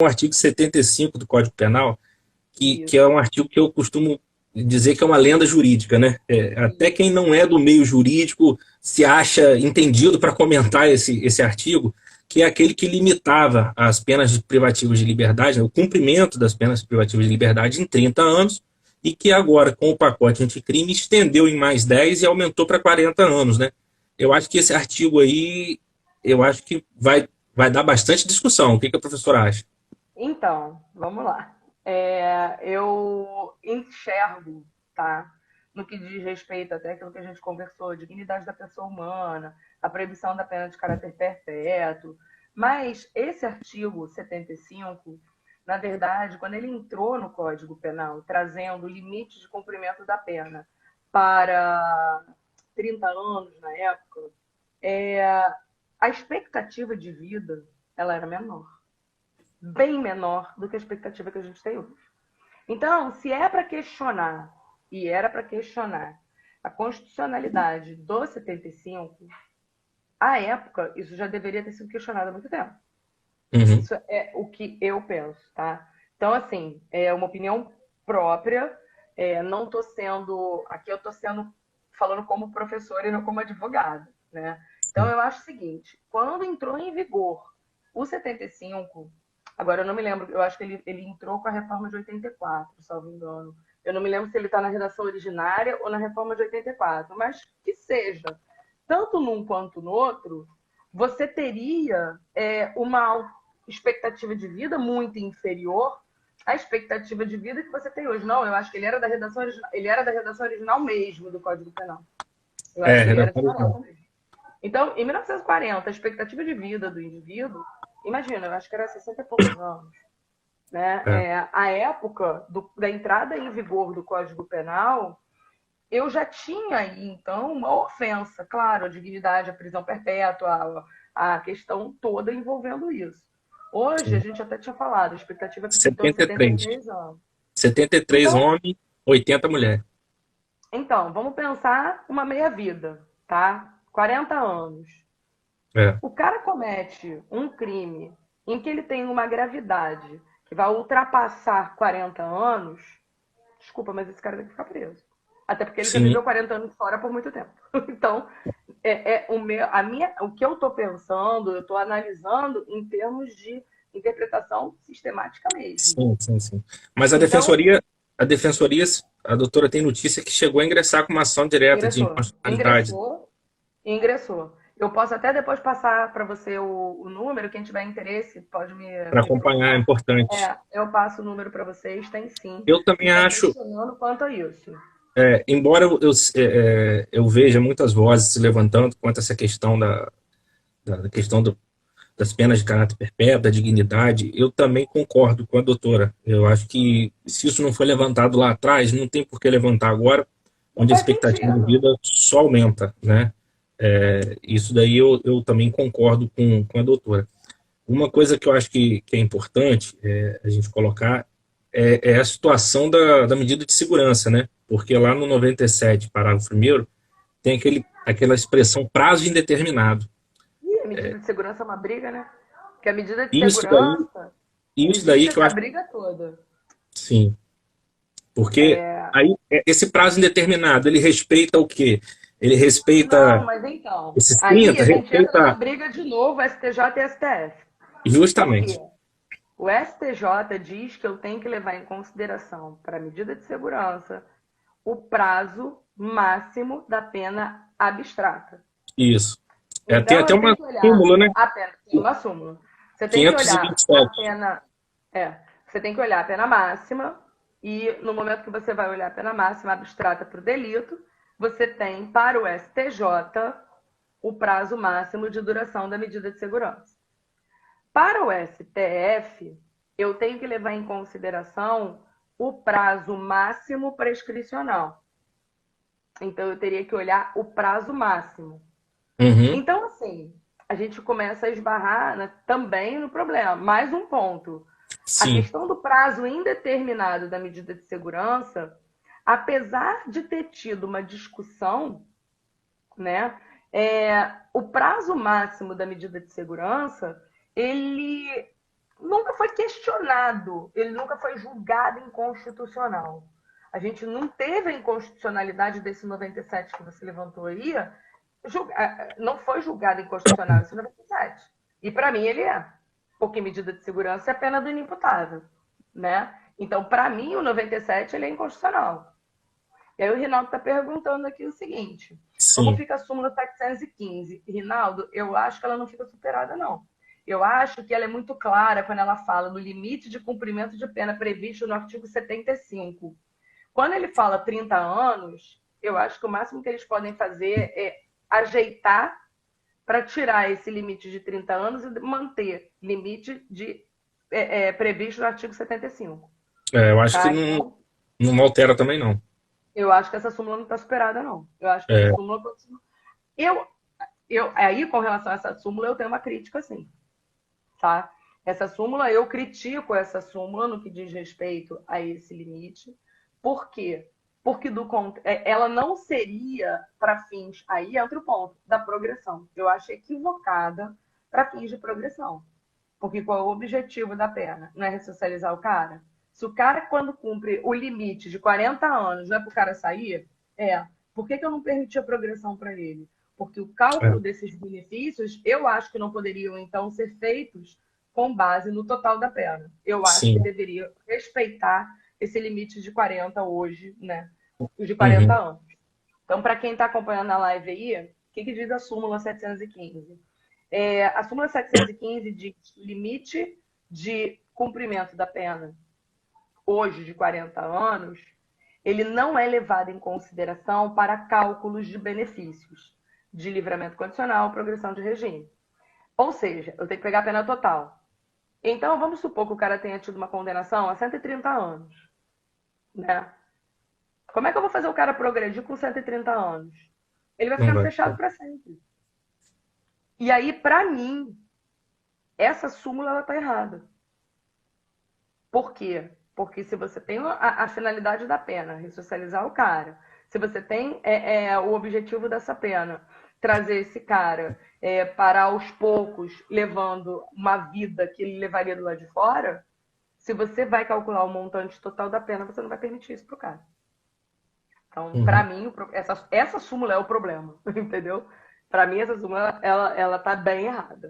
o artigo 75 do Código Penal, que Isso, é um artigo que eu costumo dizer que é uma lenda jurídica, né? Até quem isso. não é do meio jurídico se acha entendido para comentar esse artigo, que é aquele que limitava as penas privativas de liberdade, né, o cumprimento das penas privativas de liberdade em 30 anos, e que agora, com o pacote anticrime, estendeu em mais 10 e aumentou para 40 anos, né? Eu acho que esse artigo aí, eu acho que vai dar bastante discussão. O que a professora acha? Então, vamos lá. Eu enxergo, tá? No que diz respeito até aquilo que a gente conversou, dignidade da pessoa humana, a proibição da pena de caráter perpétuo. Mas esse artigo 75, na verdade, quando ele entrou no Código Penal, trazendo o limite de cumprimento da pena para 30 anos na época, é, a expectativa de vida ela era menor, bem menor do que a expectativa que a gente tem hoje. Então, se é para questionar, e era para questionar, a constitucionalidade do 75, à época, isso já deveria ter sido questionado há muito tempo. Uhum. Isso é o que eu penso, tá? Então, assim, é uma opinião própria, não estou sendo. Aqui eu estou sendo falando como professora e não como advogada, né? Então, eu acho o seguinte: quando entrou em vigor o 75, agora eu não me lembro, eu acho que ele entrou com a reforma de 84, salvo engano. Eu não me lembro se ele está na redação originária ou na reforma de 84, mas que seja, tanto num quanto no outro, você teria uma expectativa de vida muito inferior à expectativa de vida que você tem hoje. Não, eu acho que ele era da redação original, ele era da redação original mesmo do Código Penal. Eu acho que ele era de Redação farofa original. mesmo. Então, em 1940, a expectativa de vida do indivíduo, imagina, eu acho que era 60 e poucos anos. Né? É. A época da entrada em vigor do Código Penal, eu já tinha aí, então, uma ofensa, claro, a dignidade, a prisão perpétua, a questão toda envolvendo isso. Hoje, a Sim. gente até tinha falado, a expectativa é em torno de 73. 73 anos. 73 Então, homens, 80 mulheres. vamos pensar uma meia-vida, tá? 40 anos. É. O cara comete um crime em que ele tem uma gravidade que vai ultrapassar 40 anos, desculpa, mas esse cara tem que ficar preso. Até porque ele já Sim. viveu 40 anos fora por muito tempo. Então, o que eu estou pensando, eu estou analisando em termos de interpretação sistemática mesmo. Sim, sim, sim. Mas Então, a defensoria, a doutora tem notícia que chegou a ingressar com uma ação direta de ingressou, inconstitucionalidade ingressou, ingressou. Eu posso até depois passar para você o número, quem tiver interesse pode para me acompanhar, é procurar. importante. Eu passo o número para vocês, tem sim, Eu que também estão acho, questionando quanto a isso. embora eu veja muitas vozes se levantando quanto a essa questão da questão das penas de caráter perpétuo, da dignidade, eu também concordo com a doutora. Eu acho que se isso não foi levantado lá atrás, não tem por que levantar agora, Não onde a faz expectativa de sentido. vida só aumenta, né? Isso daí eu também concordo com a doutora. Uma coisa que eu acho que é importante a gente colocar é a situação da medida de segurança, né? Porque lá no 97, parágrafo primeiro, tem aquela expressão prazo indeterminado. E a medida de segurança é uma briga, né? Porque a medida de Isso daí, segurança isso daí existe que eu essa acho, briga toda. sim, porque aí esse prazo indeterminado, ele respeita o quê? Ele Não, respeita mas então, esses aí 30, a gente entra numa respeita briga de novo STJ e STF. Por quê? justamente. O STJ diz que eu tenho que levar em consideração para a medida de segurança o prazo máximo da pena abstrata. Isso. Tem Então até eu tenho uma que olhar súmula, né? a pena, tem uma súmula. Você tem que olhar a 527. pena, você tem que olhar a pena máxima e no momento que você vai olhar a pena máxima abstrata para o delito, você tem para o STJ o prazo máximo de duração da medida de segurança. Para o STF, eu tenho que levar em consideração o prazo máximo prescricional. Então eu teria que olhar o prazo máximo. Uhum. Então, assim, a gente começa a esbarrar, né, também no problema. Mais um ponto. A Sim. questão do prazo indeterminado da medida de segurança, apesar de ter tido uma discussão, né, o prazo máximo da medida de segurança, ele nunca foi questionado, ele nunca foi julgado inconstitucional. A gente não teve a inconstitucionalidade desse 97 que você levantou aí, não foi julgado inconstitucional esse 97. E para mim ele é. Porque medida de segurança é a pena do inimputável, né? Então, para mim, o 97 ele é inconstitucional. E aí o Rinaldo está perguntando aqui o seguinte: como Sim. fica a súmula 715? Rinaldo, eu acho que ela não fica superada, não. Eu acho que ela é muito clara quando ela fala no limite de cumprimento de pena previsto no artigo 75. Quando ele fala 30 anos, eu acho que o máximo que eles podem fazer é ajeitar para tirar esse limite de 30 anos e manter limite previsto no artigo 75. Eu acho que Tá? não, Então, não altera também, não. eu acho que essa súmula não está superada, não. Eu acho que essa É, súmula continua. Aí, com relação a essa súmula, eu tenho uma crítica, sim. Tá? Essa súmula, eu critico essa súmula no que diz respeito a esse limite. Por quê? Porque ela não seria para fins, aí é outro ponto, da progressão. Eu acho equivocada para fins de progressão. Porque qual é o objetivo da pena? Não é ressocializar o cara? Se o cara, quando cumpre o limite de 40 anos, não é para o cara sair? É. Por que eu não permiti a progressão para ele? Porque o cálculo é, desses benefícios, eu acho que não poderiam, então, ser feitos com base no total da pena. Eu acho que sim. deveria respeitar esse limite de 40 hoje, né? Os de 40 Uhum. anos. Então, para quem está acompanhando a live aí, o que diz a súmula 715? A súmula 715 diz limite de cumprimento da pena hoje de 40 anos, ele não é levado em consideração para cálculos de benefícios de livramento condicional, progressão de regime. Ou seja, eu tenho que pegar a pena total. Então, vamos supor que o cara tenha tido uma condenação a 130 anos, né? Como é que eu vou fazer o cara progredir com 130 anos? Ele vai Não ficando vai. fechado para sempre. E aí, para mim, essa súmula ela está errada. Por quê? Porque se você tem a finalidade da pena, ressocializar o cara, se você tem o objetivo dessa pena, trazer esse cara para aos poucos levando uma vida que ele levaria do lado de fora, se você vai calcular o montante total da pena, você não vai permitir isso para o cara. Então, para Uhum. mim, essa súmula é o problema, entendeu? Para mim, essa súmula ela tá bem errada.